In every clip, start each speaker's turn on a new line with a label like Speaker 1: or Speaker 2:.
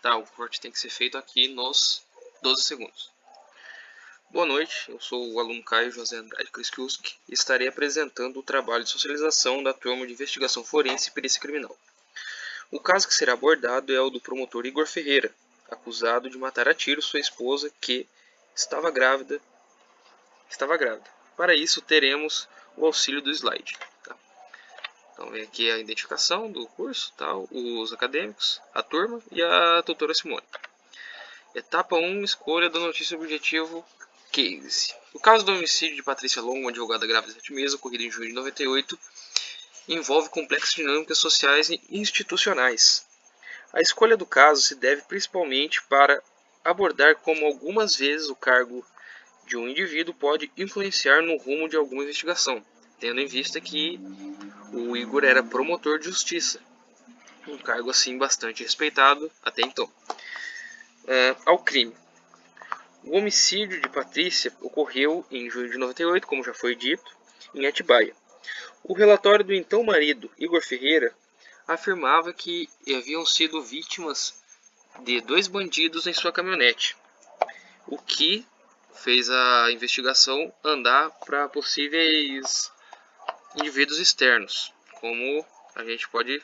Speaker 1: Tá, o corte tem que ser feito aqui nos 12 segundos. Boa noite, eu sou o aluno Caio José Andrade Kriskiuski e estarei apresentando o trabalho de socialização da turma de investigação forense e perícia criminal. O caso que será abordado é o do promotor Igor Ferreira, acusado de matar a tiro sua esposa que estava grávida. Para isso teremos o auxílio do slide. Tá? Então vem aqui a identificação do curso, tá? Os acadêmicos, a turma e a doutora Simone. Etapa 1, escolha da notícia objetivo case. O caso do homicídio de Patrícia Longo, uma advogada grávida de 7 meses, ocorrido em junho de 98, envolve complexas dinâmicas sociais e institucionais. A escolha do caso se deve principalmente para abordar como algumas vezes o cargo de um indivíduo pode influenciar no rumo de alguma investigação, tendo em vista que o Igor era promotor de justiça, um cargo assim bastante respeitado até então. Ao crime. O homicídio de Patrícia ocorreu em junho de 98, como já foi dito, em Atibaia. O relatório do então marido, Igor Ferreira, afirmava que haviam sido vítimas de 2 bandidos em sua caminhonete, o que fez a investigação andar para possíveis indivíduos externos, como a gente pode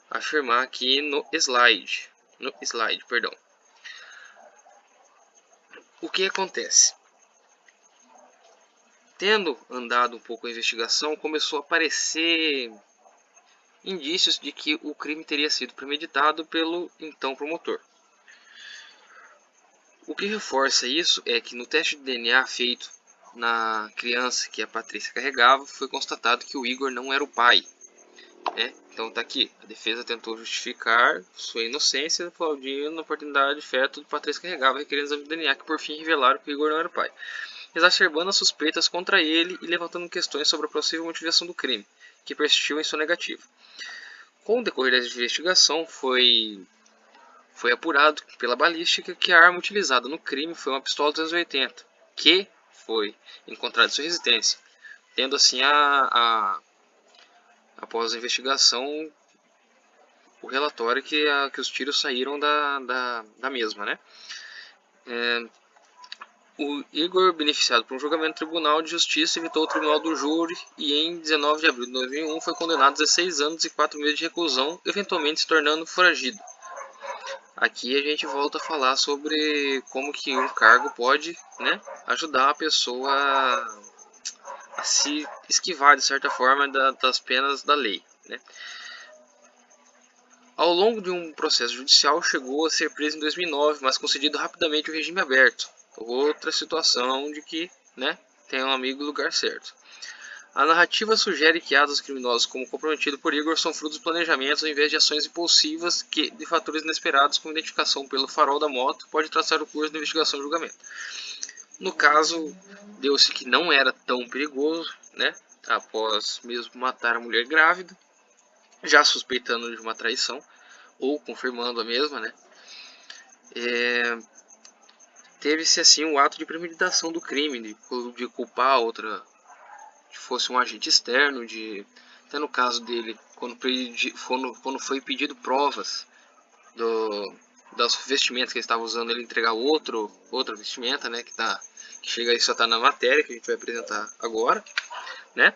Speaker 1: afirmar aqui no slide. O que acontece? Tendo andado um pouco a investigação, começou a aparecer indícios de que o crime teria sido premeditado pelo então promotor. O que reforça isso é que no teste de DNA feito na criança que a Patrícia carregava, foi constatado que o Igor não era o pai. Então está aqui, a defesa tentou justificar sua inocência, aplaudindo a oportunidade de feto que Patrícia carregava, requerendo exame de DNA, que por fim revelaram que o Igor não era o pai, exacerbando as suspeitas contra ele e levantando questões sobre a possível motivação do crime, que persistiu em sua negativa. Com o decorrer da investigação, foi apurado pela balística que a arma utilizada no crime foi uma pistola 380, que foi encontrada em sua residência, tendo assim após a investigação o relatório que os tiros saíram da mesma, né? O Igor, beneficiado por um julgamento do Tribunal de Justiça, evitou o Tribunal do Júri e em 19 de abril de 2001 foi condenado a 16 anos e 4 meses de reclusão, eventualmente se tornando foragido. Aqui a gente volta a falar sobre como que um cargo pode, né, ajudar a pessoa a se esquivar, de certa forma, das penas da lei, né? Ao longo de um processo judicial, chegou a ser preso em 2009, mas concedido rapidamente o regime aberto. Outra situação de que, né, tem um amigo no lugar certo. A narrativa sugere que atos criminosos como comprometido por Igor são frutos de planejamentos ao invés de ações impulsivas que, de fatores inesperados, como identificação pelo farol da moto, pode traçar o curso da investigação e julgamento. No caso, deu-se que não era tão perigoso, né, após mesmo matar a mulher grávida, já suspeitando de uma traição, ou confirmando a mesma, né? Teve-se assim o ato de premeditação do crime, de culpar outra, que fosse um agente externo, até no caso dele, quando foi pedido provas das vestimentas que ele estava usando, ele entregar outra vestimenta, né, que chega aí só está na matéria que a gente vai apresentar agora, né?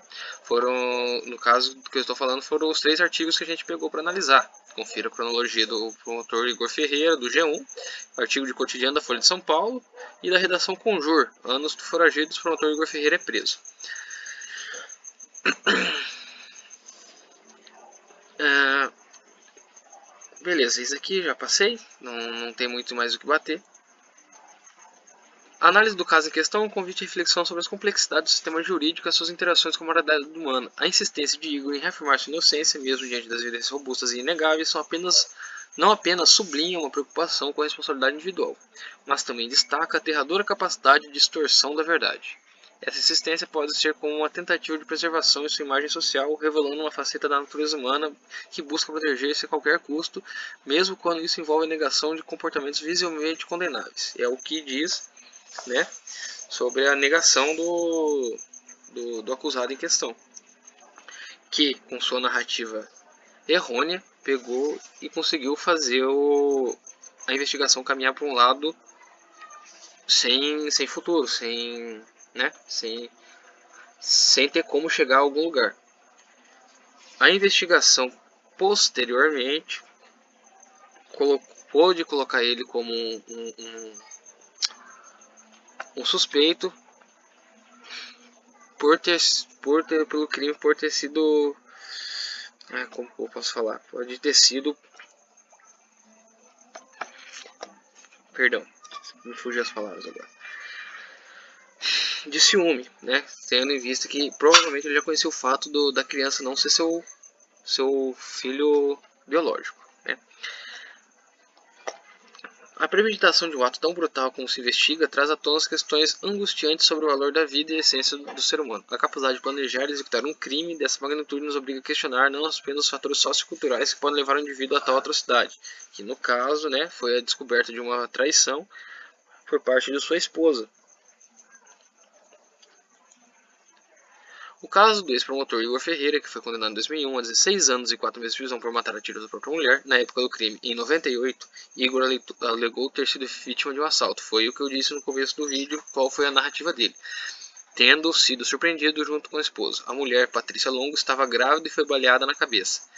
Speaker 1: No caso que eu estou falando, foram os 3 artigos que a gente pegou para analisar. Confira a cronologia do promotor Igor Ferreira, do G1, artigo de cotidiano da Folha de São Paulo e da redação Conjur, anos do foragido do promotor Igor Ferreira é preso. Beleza, isso aqui já passei, não tem muito mais o que bater. A análise do caso em questão é um convite à reflexão sobre as complexidades do sistema jurídico e as suas interações com a moralidade humana. A insistência de Igor em reafirmar sua inocência, mesmo diante das evidências robustas e inegáveis, não apenas sublinham uma preocupação com a responsabilidade individual, mas também destaca a aterradora capacidade de distorção da verdade. Essa insistência pode ser como uma tentativa de preservação de sua imagem social, revelando uma faceta da natureza humana que busca proteger-se a qualquer custo, mesmo quando isso envolve a negação de comportamentos visivelmente condenáveis. É o que diz, né, sobre a negação do acusado em questão, que com sua narrativa errônea pegou e conseguiu fazer a investigação caminhar para um lado sem futuro, sem ter como chegar a algum lugar. A investigação posteriormente pôde colocar ele como um suspeito pelo crime por ter sido, como eu posso falar, pode ter sido, perdão, me fugiu as palavras agora, de ciúme, né, tendo em vista que provavelmente ele já conhecia o fato da criança não ser seu filho biológico, né. A premeditação de um ato tão brutal como se investiga traz à tona as questões angustiantes sobre o valor da vida e a essência do ser humano. A capacidade de planejar e executar um crime dessa magnitude nos obriga a questionar não apenas os fatores socioculturais que podem levar o indivíduo a tal atrocidade, que no caso, né, foi a descoberta de uma traição por parte de sua esposa. O caso do ex-promotor Igor Ferreira, que foi condenado em 2001 a 16 anos e 4 meses de prisão por matar a tiros a própria mulher, na época do crime, em 98, Igor alegou ter sido vítima de um assalto. Foi o que eu disse no começo do vídeo, qual foi a narrativa dele. Tendo sido surpreendido junto com a esposa. A mulher, Patrícia Longo, estava grávida e foi baleada na cabeça.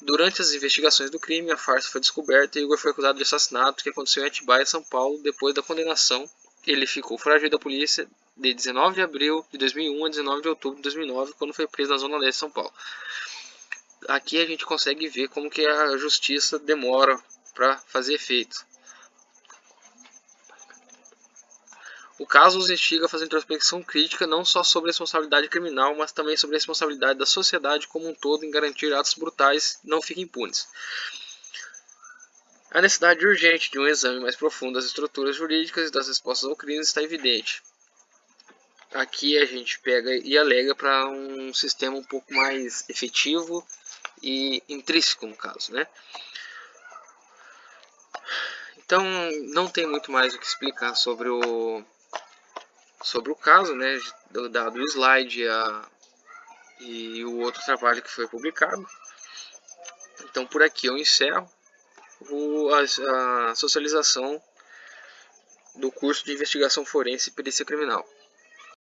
Speaker 1: Durante as investigações do crime, a farsa foi descoberta e Igor foi acusado de assassinato que aconteceu em Atibaia, São Paulo. Depois da condenação, ele ficou foragido da polícia de 19 de abril de 2001 a 19 de outubro de 2009, quando foi preso na Zona Leste de São Paulo. Aqui a gente consegue ver como que a justiça demora para fazer efeito. O caso nos instiga a fazer introspecção crítica não só sobre a responsabilidade criminal, mas também sobre a responsabilidade da sociedade como um todo em garantir atos brutais não fiquem impunes. A necessidade urgente de um exame mais profundo das estruturas jurídicas e das respostas ao crime está evidente. Aqui a gente pega e alega para um sistema um pouco mais efetivo e intrínseco no caso, né? Então não tem muito mais o que explicar sobre o caso, né? Dado o slide e o outro trabalho que foi publicado. Então por aqui eu encerro a socialização do curso de investigação forense e perícia criminal.